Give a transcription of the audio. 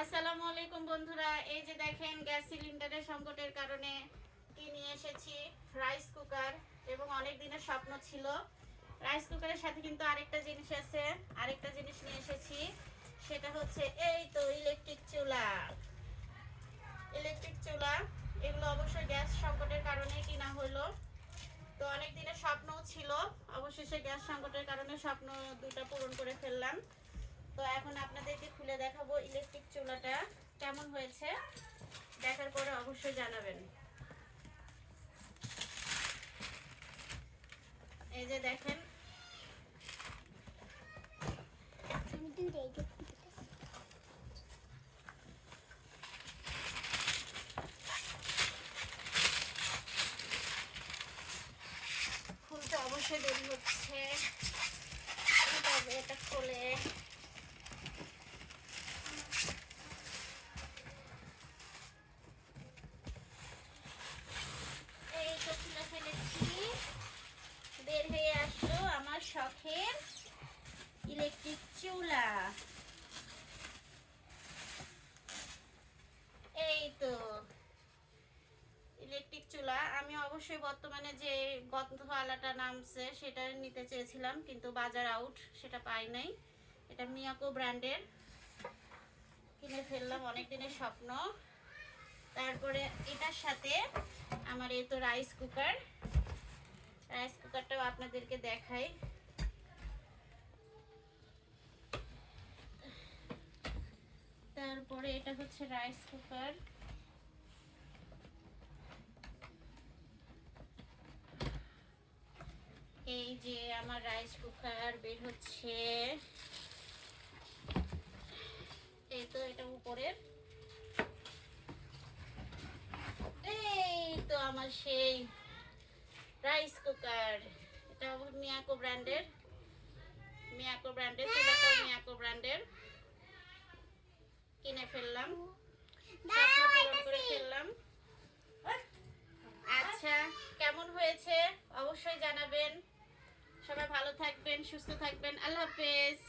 আসসালামু আলাইকুম বন্ধুরা, এই যে দেখেন গ্যাস সিলিন্ডারের সংকটের কারণে কি নিয়ে এসেছি, রাইস কুকার। এবং অনেক দিনের স্বপ্ন ছিল। রাইস কুকারের সাথে কিন্তু আরেকটা জিনিস আছে, আরেকটা জিনিস নিয়ে এসেছি। সেটা হচ্ছে এই তো ইলেকট্রিক চুলা। ইলেকট্রিক চুলা এগুলো অবশ্যই গ্যাস সংকটের কারণে কিনা হলো। তো অনেক দিনের স্বপ্নও ছিল, অবশেষে গ্যাস সংকটের কারণে স্বপ্ন দুটো পূরণ করে ফেললাম। তো এখন আপনাদেরকে খুলে দেখাবো ইলেকট্রিক চুলাটা কেমন হয়েছে। দেখার পরে অবশ্যই জানাবেন। এই যে দেখেন, খুলতে অবশ্যই দেরি হচ্ছে। এটা খুলে এই তো খুলে ফেলেছি। বের হয়ে আসলো আমার শখের ইলেকট্রিক চুলা। এই তো ইলেকট্রিক চুলা। আমি অবশ্যই বর্তমানে যে গন্ধওয়ালাটা নামছে সেটা নিতে চেয়েছিলাম, কিন্তু বাজার আউট, সেটা পাই নাই। এটা মিয়াকো ব্র্যান্ডের কিনে ফেললাম, অনেক দিনের স্বপ্ন। তারপরে এটার সাথে আমার এই তো রাইস কুকার। রাইস কুকারটাও আপনাদেরকে দেখাই। তারপরে এটা হচ্ছে রাইস কুকার। এই যে আমার রাইস কুকার বের হচ্ছে। এই তো এটা উপরের। এই তো আমার সেই রাইস কুকার। এটা মিয়াকো ব্র্যান্ডের। মিয়াকো ব্র্যান্ডের চুলাটাও মিয়াকো ব্র্যান্ডের কিনে ফেললাম, স্বপ্ন পূরণ করে ফেললাম। আচ্ছা, কেমন হয়েছে অবশ্যই জানাবেন। সবাই ভালো থাকবেন, সুস্থ থাকবেন। আল্লাহ হাফেজ।